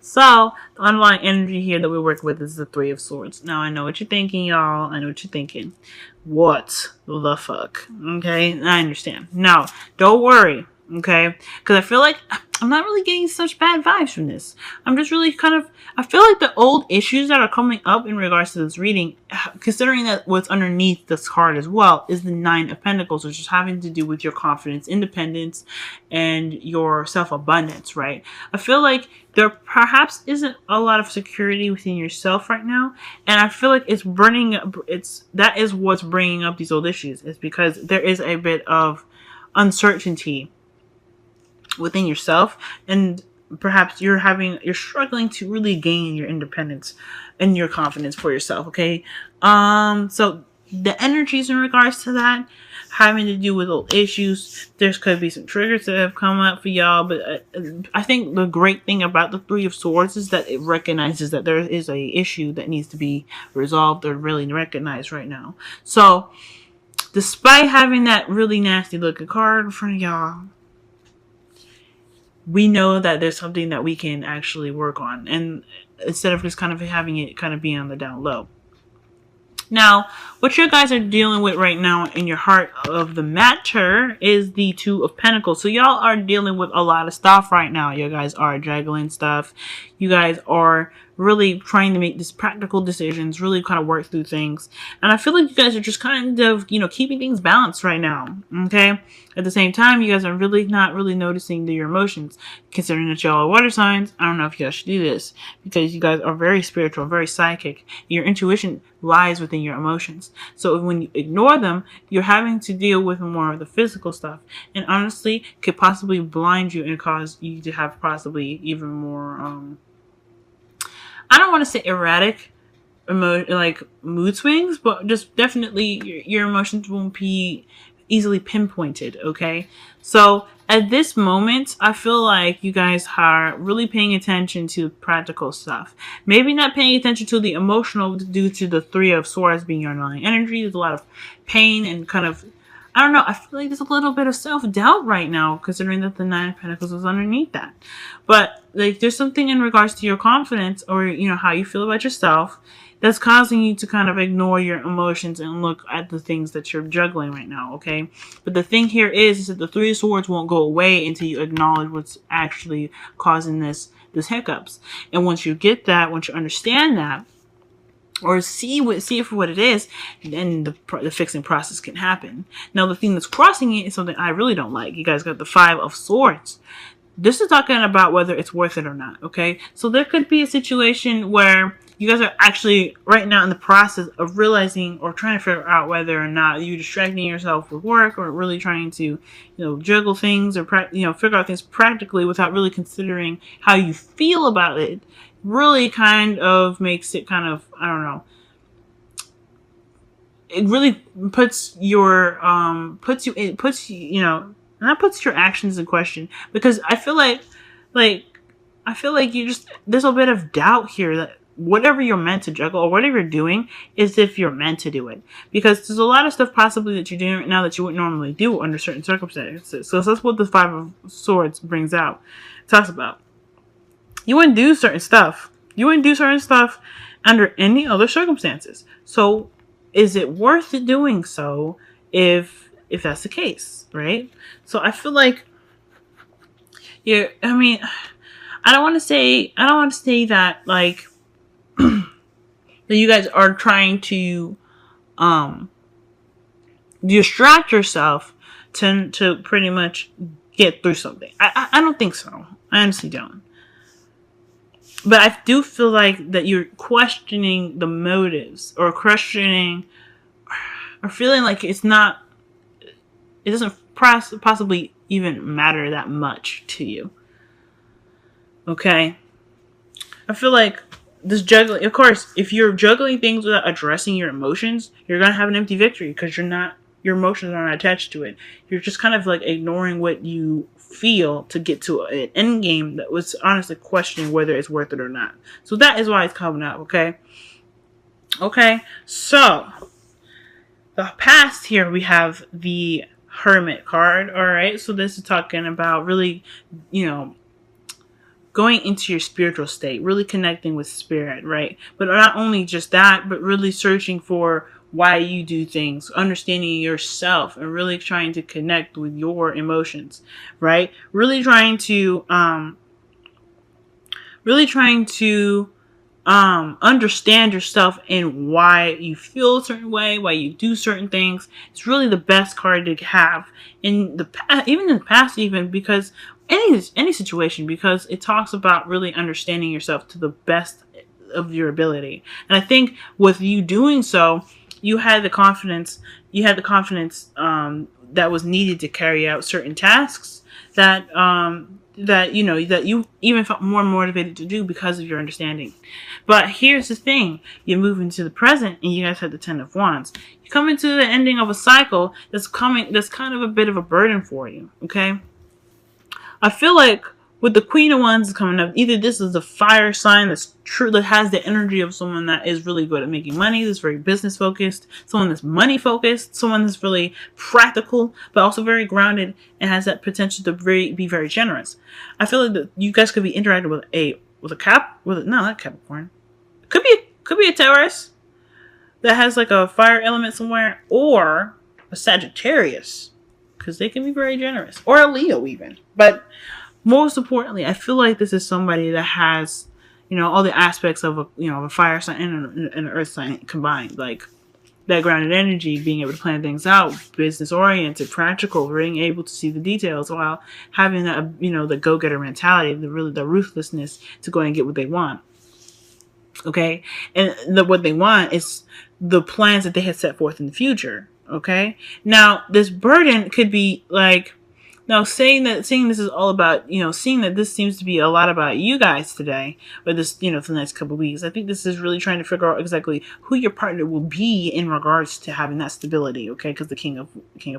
So, the underlying energy here that we work with is the Three of Swords. Now, I know what you're thinking, y'all. I know what you're thinking. What the fuck? Okay, I understand. No, don't worry. Okay, because I feel like I'm not really getting such bad vibes from this. I'm just really I feel like the old issues that are coming up in regards to this reading, considering that what's underneath this card as well is the Nine of Pentacles, which is having to do with your confidence, independence, and your self-abundance, right? I feel like there perhaps isn't a lot of security within yourself right now, and I feel like that is what's bringing up these old issues. It's because there is a bit of uncertainty within yourself, and perhaps you're struggling to really gain your independence and your confidence for yourself. Okay, so the energies in regards to that having to do with old issues, there could be some triggers that have come up for y'all, but I think the great thing about the Three of Swords is that it recognizes that there is a issue that needs to be resolved or really recognized right now. So despite having that really nasty looking card in front of y'all, we know that there's something that we can actually work on, and instead of just kind of having it kind of be on the down low. Now, what you guys are dealing with right now in your heart of the matter is the Two of Pentacles. So y'all are dealing with a lot of stuff right now. You guys are juggling stuff. You guys are really trying to make these practical decisions, really kind of work through things. And I feel like you guys are just kind of, keeping things balanced right now. Okay? At the same time, you guys are really not really noticing your emotions. Considering that y'all are water signs, I don't know if y'all should do this, because you guys are very spiritual, very psychic. Your intuition lies within your emotions. So when you ignore them, you're having to deal with more of the physical stuff. And honestly, could possibly blind you and cause you to have possibly even more, I don't want to say erratic mood swings, but just definitely your emotions won't be easily pinpointed. Okay, so at this moment, I feel like you guys are really paying attention to practical stuff. Maybe not paying attention to the emotional due to the Three of Swords being your underlying energy. There's a lot of pain and kind of, I don't know, I feel like there's a little bit of self-doubt right now, considering that the Nine of Pentacles is underneath that. But there's something in regards to your confidence, or how you feel about yourself, that's causing you to kind of ignore your emotions and look at the things that you're juggling right now. Okay, but the thing here is that the Three of Swords won't go away until you acknowledge what's actually causing this hiccups. And once you get that, once you understand that, or see it for what it is, then the fixing process can happen. Now, the thing that's crossing it is something I really don't like. You guys got the Five of Swords. This is talking about whether it's worth it or not. Okay, so there could be a situation where you guys are actually right now in the process of realizing or trying to figure out whether or not you're distracting yourself with work, or really trying to, juggle things, or figure out things practically without really considering how you feel about it. Really kind of makes it kind of, I don't know. It really puts your puts your actions in question, because I feel like you just, there's a bit of doubt here that whatever you're meant to juggle, or whatever you're doing, is if you're meant to do it. Because there's a lot of stuff possibly that you're doing right now that you wouldn't normally do under certain circumstances. So that's what the Five of Swords brings out, talks about. You wouldn't do certain stuff. You wouldn't do certain stuff under any other circumstances. So is it worth doing so if that's the case, right? So I feel like I don't want to say that like that you guys are trying to distract yourself to pretty much get through something. I don't think so. I honestly don't. But I do feel like that you're questioning the motives, or questioning, or feeling like it doesn't possibly even matter that much to you. Okay? I feel like this juggling, of course, if you're juggling things without addressing your emotions, you're going to have an empty victory, because your emotions aren't attached to it. You're just kind of like ignoring what you feel to get to an end game that was honestly questioning whether it's worth it or not. So that is why it's coming up. Okay, so the past here, we have the Hermit card. All right, so this is talking about really going into your spiritual state, really connecting with spirit, right? But not only just that, but really searching for why you do things, understanding yourself, and really trying to connect with your emotions, right? Really trying to understand yourself and why you feel a certain way, why you do certain things. It's really the best card to have in the past, even in the past, even because any situation, because it talks about really understanding yourself to the best of your ability. And I think with you doing so, you had the confidence. That was needed to carry out certain tasks that you even felt more motivated to do because of your understanding. But here's the thing: you move into the present, and you guys have the Ten of Wands. You come into the ending of a cycle that's kind of a bit of a burden for you. Okay, I feel like with the Queen of Wands coming up, either this is a fire sign that's true, that has the energy of someone that is really good at making money, that's very business focused, someone that's money focused, someone that's really practical, but also very grounded and has that potential to be very generous. I feel like that you guys could be interacting not Capricorn. Could be a Taurus that has like a fire element somewhere, or a Sagittarius, because they can be very generous, or a Leo even. But most importantly, I feel like this is somebody that has, all the aspects of a fire sign and an earth sign combined, like that grounded energy, being able to plan things out, business oriented, practical, being able to see the details while having that, the go-getter mentality, the ruthlessness to go and get what they want. Okay. And what they want is the plans that they had set forth in the future. Okay. Now this burden could be like, now, seeing this is all about, seeing that this seems to be a lot about you guys today, or this, for the next couple of weeks, I think this is really trying to figure out exactly who your partner will be in regards to having that stability, okay? Because the King of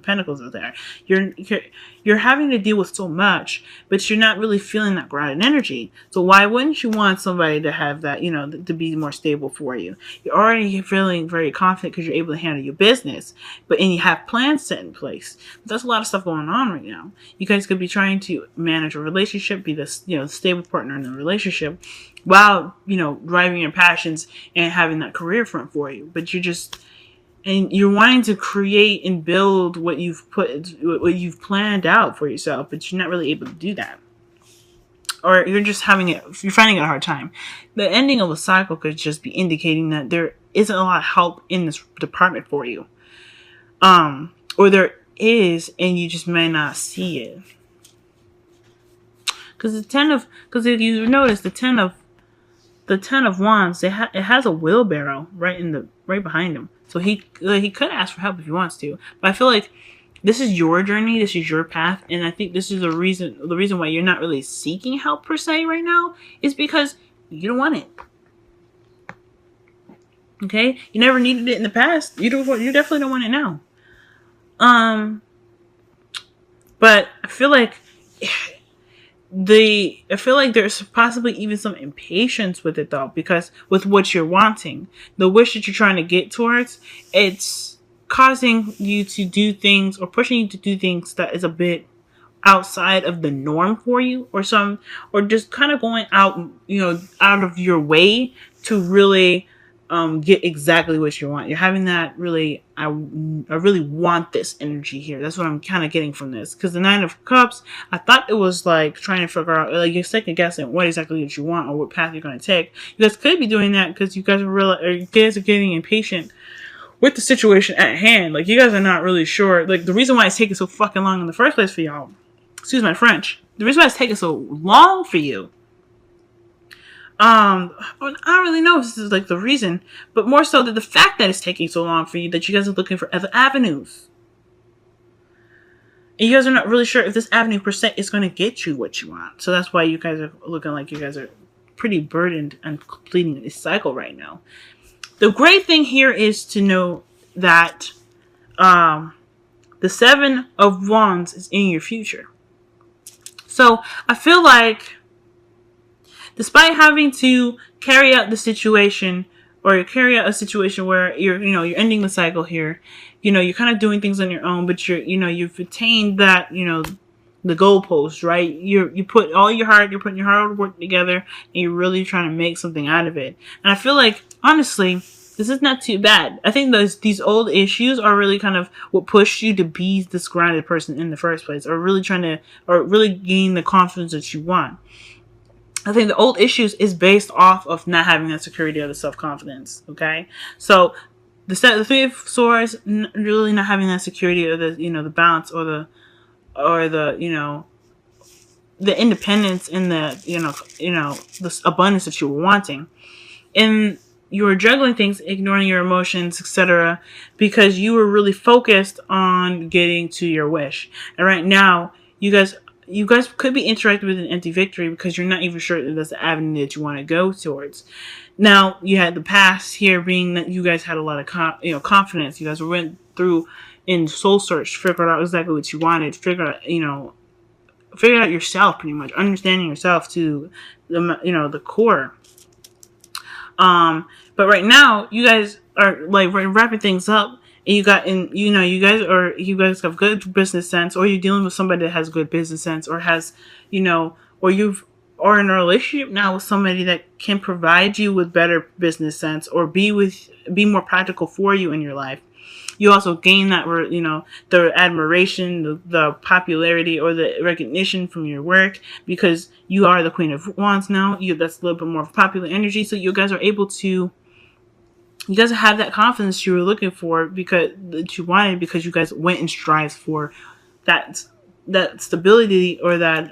Pentacles is there. You're having to deal with so much, but you're not really feeling that grounded energy. So why wouldn't you want somebody to have that, to be more stable for you? You're already feeling very confident because you're able to handle your business, and you have plans set in place. But there's a lot of stuff going on right now. You guys could be trying to manage a relationship, be the stable partner in the relationship, while driving your passions and having that career front for you. But you're wanting to create and build what you've planned out for yourself, but you're not really able to do that, or you're finding it a hard time. The ending of a cycle could just be indicating that there isn't a lot of help in this department for you, or there is, and you just may not see it. Because if you notice the ten of Wands, it has a wheelbarrow right behind him. So he could ask for help if he wants to. But I feel like this is your journey, this is your path, and I think this is the reason why you're not really seeking help per se right now is because you don't want it. Okay, you never needed it in the past. You definitely don't want it now. But I feel like there's possibly even some impatience with it though, because with what you're wanting, the wish that you're trying to get towards, it's causing you to do things or pushing you to do things that is a bit outside of the norm for you, or just kind of going out of your way to really get exactly what you want. You're having that really, I really want this energy here. That's what I'm kind of getting from this. Because the Nine of Cups, I thought it was like trying to figure out, like you're second guessing what exactly that you want or what path you're going to take. You guys could be doing that because you guys are getting impatient with the situation at hand. Like you guys are not really sure. Like the reason why it's taking so fucking long in the first place for y'all, excuse my French, the reason why it's taking so long for you, I don't really know if this is like the reason, but more so that the fact that it's taking so long for you, that you guys are looking for other avenues. And you guys are not really sure if this avenue per se is going to get you what you want. So that's why you guys are looking like you guys are pretty burdened and completing this cycle right now. The great thing here is to know that the Seven of Wands is in your future. So I feel like despite having to carry out the situation, or carry out a situation where you're ending the cycle here, you're kind of doing things on your own, but you've attained that, the goalpost, right? You put all your heart, you're putting your hard work together, and you're really trying to make something out of it. And I feel like, honestly, this is not too bad. I think these old issues are really kind of what pushed you to be this grounded person in the first place, or really trying to, or really gain the confidence that you want. I think the old issues is based off of not having that security or the self-confidence. Okay, so the Three of Swords, really not having that security or the the balance or the the independence and the the abundance that you were wanting, and you were juggling things, ignoring your emotions, etc., because you were really focused on getting to your wish. And right now, you guys could be interacting with an empty victory because you're not even sure that that's the avenue that you want to go towards. Now, you had the past here being that you guys had a lot of confidence. You guys went through in soul search, figured out exactly what you wanted, figured out yourself, pretty much understanding yourself to the core. But right now, you guys are like wrapping things up. And you guys have good business sense, or you're dealing with somebody that has good business sense, or has, or in a relationship now with somebody that can provide you with better business sense, or be more practical for you in your life. You also gain that, the admiration, the popularity, or the recognition from your work, because you are the Queen of Wands now. That's a little bit more of popular energy, so you guys are able to. You guys have that confidence you were looking for that you wanted, because you guys went in strides for that stability, or that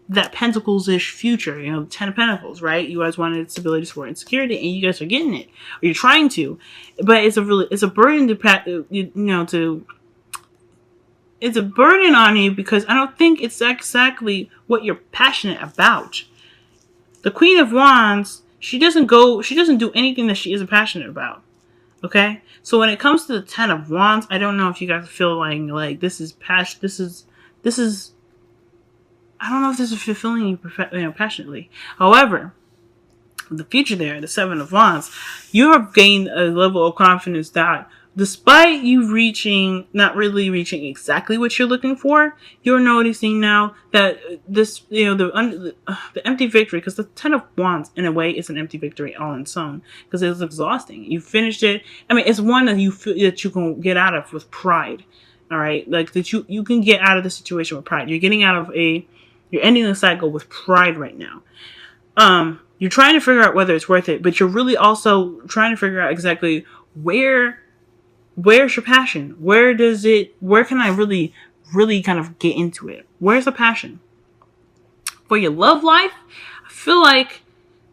that Pentacles-ish future, the Ten of Pentacles, right? You guys wanted stability, support, and security, and you guys are getting it, or you're trying to, but it's a burden it's a burden on you, because I don't think it's exactly what you're passionate about. The Queen of Wands, she doesn't do anything that she isn't passionate about. Okay? So when it comes to the Ten of Wands, I don't know if you guys feel like this is passion. This is. I don't know if this is fulfilling you passionately. However, the future there, the Seven of Wands, you have gained a level of confidence that, despite you not really reaching exactly what you're looking for, you're noticing now that this, the empty victory, because the Ten of Wands, in a way, is an empty victory all in its own, because it's exhausting. You finished it. I mean, it's one that you feel that you can get out of with pride. All right, like that you can get out of the situation with pride. You're ending the cycle with pride right now. You're trying to figure out whether it's worth it, but you're really also trying to figure out exactly where's your passion? Where can I really, really kind of get into it? Where's the passion? For your love life, I feel like,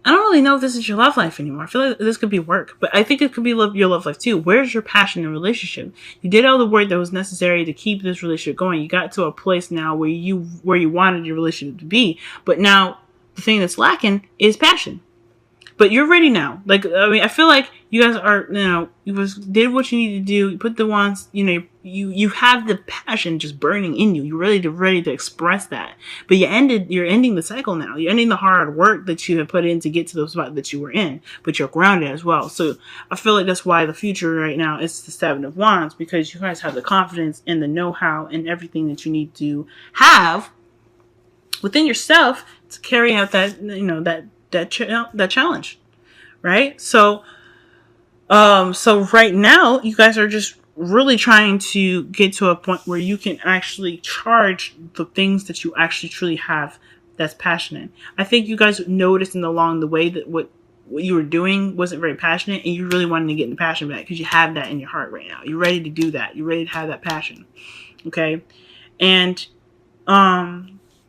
I don't really know if this is your love life anymore. I feel like this could be work, but I think it could be your love life too. Where's your passion in a relationship? You did all the work that was necessary to keep this relationship going. You got to a place now where you wanted your relationship to be, but now the thing that's lacking is passion. But you're ready now. I feel like you guys are, you guys did what you need to do. You put the wands, you have the passion just burning in you. You're ready to express that. But you're ending the cycle now. You're ending the hard work that you have put in to get to the spot that you were in. But you're grounded as well. So I feel like that's why the future right now is the Seven of Wands, because you guys have the confidence and the know-how and everything that you need to have within yourself to carry out that, that challenge, right? So right now you guys are just really trying to get to a point where you can actually charge the things that you actually truly have that's passionate. I think you guys noticed along the way that what you were doing wasn't very passionate, and you really wanted to get the passion back because you have that in your heart right now. You're ready to do that. You're ready to have that passion. Okay. And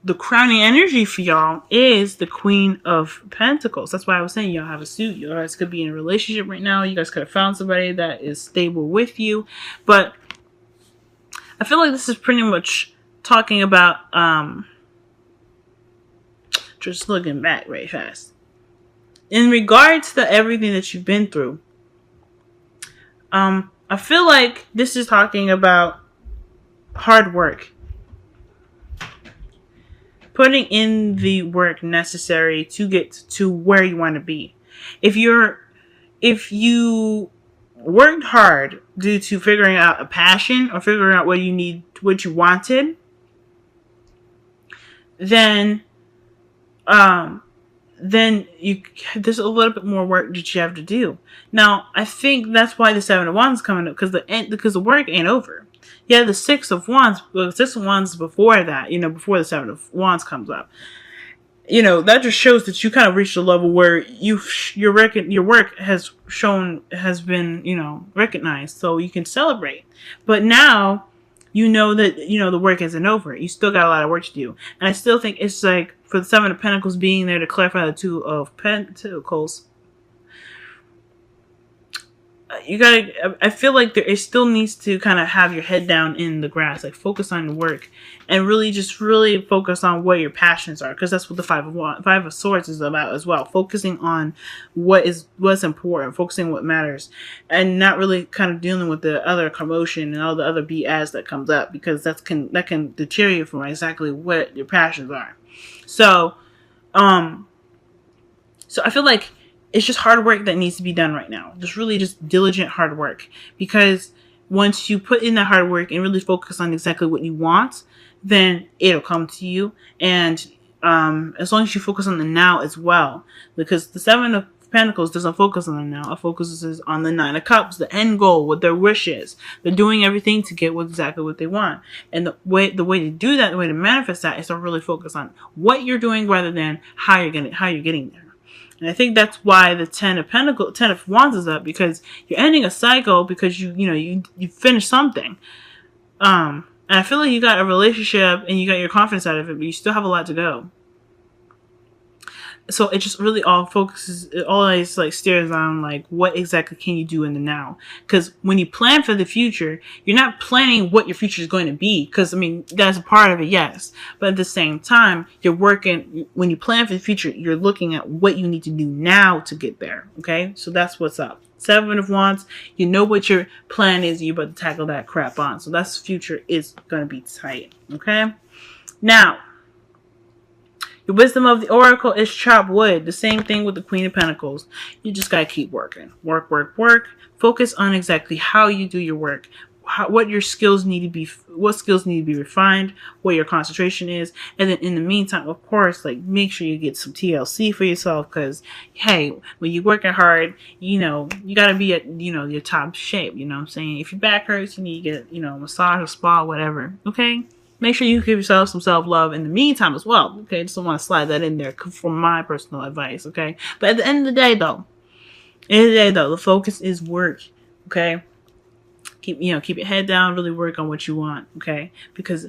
the crowning energy for y'all is the Queen of Pentacles. That's why I was saying y'all have a suit. You guys could be in a relationship right now. You guys could have found somebody that is stable with you. But I feel like this is pretty much talking about, just looking back very fast. In regards to everything that you've been through, I feel like this is talking about hard work. Putting in the work necessary to get to where you want to be. If you worked hard due to figuring out a passion or figuring out what you wanted, then um then there's a little bit more work that you have to do. Now, I think that's why the Seven of Wands is coming up, because the work ain't over. Yeah, the Six of Wands, well, the Six of Wands is before that, before the Seven of Wands comes up. That just shows that you kind of reached a level where your work has been, recognized, so you can celebrate. But now, that, the work isn't over. You still got a lot of work to do. And I still think it's like, for the Seven of Pentacles being there to clarify the Two of Pentacles, I feel like it still needs to kind of have your head down in the grass, like focus on the work and really focus on what your passions are. Because that's what the Five of Swords is about as well. Focusing on what's important, focusing on what matters, and not really kind of dealing with the other commotion and all the other BS that comes up, because that can deter you from exactly what your passions are. So I feel like it's just hard work that needs to be done right now. Just diligent hard work. Because once you put in that hard work and really focus on exactly what you want, then it'll come to you. And as long as you focus on the now as well. Because the Seven of Pentacles doesn't focus on the now. It focuses on the Nine of Cups, the end goal, what their wish is. They're doing everything to get exactly what they want. And the way to do that, the way to manifest that, is to really focus on what you're doing rather than how you're getting there. And I think that's why the Ten of Wands is up, because you're ending a cycle, because you finished something. And I feel like you got a relationship and you got your confidence out of it, but you still have a lot to go. So it just really all always like steers on like what exactly can you do in the now. Because when you plan for the future, you're not planning what your future is going to be. Because that's a part of it, yes. But at the same time, you're working. When you plan for the future, you're looking at what you need to do now to get there. Okay, so that's what's up. Seven of Wands, you know what your plan is. You're about to tackle that crap on. So that's future is going to be tight. Okay, now. The wisdom of the Oracle is chop wood. The same thing with the Queen of Pentacles. You just got to keep working. Work, work, work. Focus on exactly how you do your work. What skills need to be refined. What your concentration is. And then in the meantime, of course, like make sure you get some TLC for yourself. Because, hey, when you're working hard, you got to be at, your top shape. You know what I'm saying? If your back hurts, you need to get, a massage or spa, whatever. Okay? Make sure you give yourself some self-love in the meantime as well. Okay, just don't want to slide that in there for my personal advice. Okay, but at the end of the day, though, the focus is work. Okay, keep your head down. Really work on what you want. Okay, because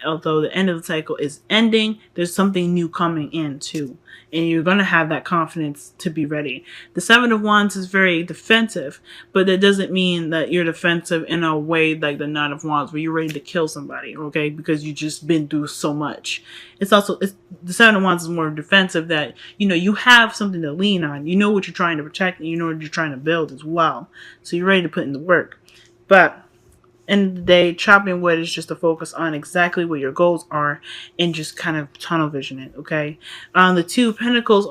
although the end of the cycle is ending, there's something new coming in too, and you're gonna have that confidence to be ready. The Seven of Wands is very defensive, but that doesn't mean that you're defensive in a way like the Nine of Wands, where you're ready to kill somebody. Okay, because you just been through so much. The Seven of Wands is more defensive, that you have something to lean on. You know what you're trying to protect, and you know what you're trying to build as well. So you're ready to put in the work. But end of the day, chopping wood is just to focus on exactly what your goals are and just kind of tunnel vision it, okay? The Two of Pentacles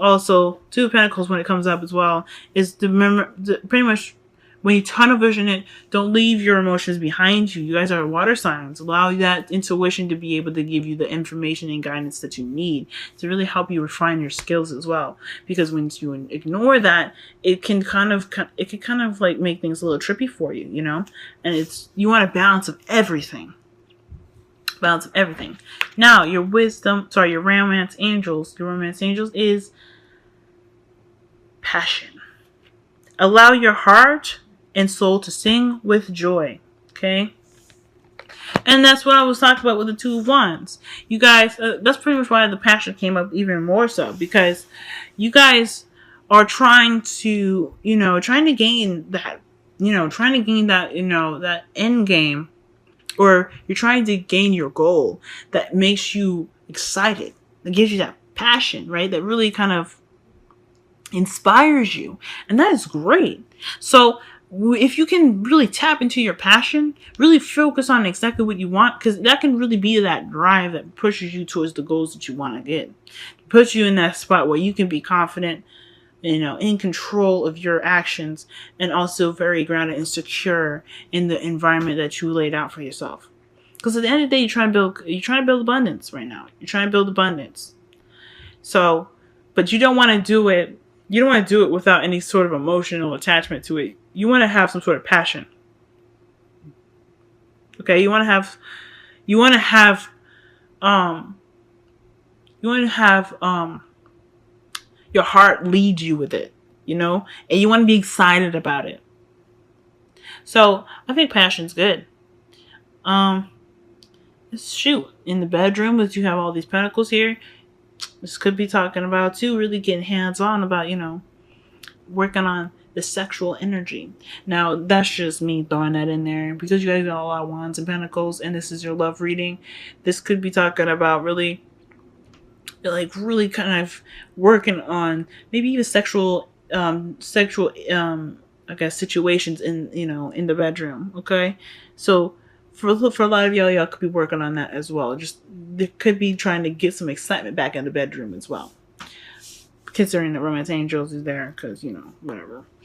when it comes up as well is pretty much when you tunnel vision it, don't leave your emotions behind you. You guys are water signs. Allow that intuition to be able to give you the information and guidance that you need to really help you refine your skills as well. Because when you ignore that, it can kind of like make things a little trippy for you, And you want a balance of everything. Now, your romance angels. Your romance angels is passion. Allow your heart and soul to sing with joy. Okay? And that's what I was talking about with the Two of Wands. You guys, that's pretty much why the passion came up even more so. Because you guys are trying to gain that, that end game. Or you're trying to gain your goal that makes you excited. That gives you that passion, right? That really kind of inspires you. And that is great. So if you can really tap into your passion, really focus on exactly what you want, because that can really be that drive that pushes you towards the goals that you want to get. Puts you in that spot where you can be confident, in control of your actions, and also very grounded and secure in the environment that you laid out for yourself. Because at the end of the day, you're trying to build abundance right now. You're trying to build abundance. So, but you don't want to do it. You don't want to do it without any sort of emotional attachment to it. You want to have some sort of passion. Okay, you want to have your heart lead you with it, and you want to be excited about it. So I think passion's good. Shoot, in the bedroom, as you have all these pentacles here, this could be talking about too, really getting hands-on about, working on the sexual energy. Now, that's just me throwing that in there. Because you guys got a lot of wands and pentacles, and this is your love reading, this could be talking about really kind of working on maybe even sexual I guess situations in the bedroom. Okay, so for a lot of y'all could be working on that as well. Just they could be trying to get some excitement back in the bedroom as well, considering that romance angels is there, because whatever.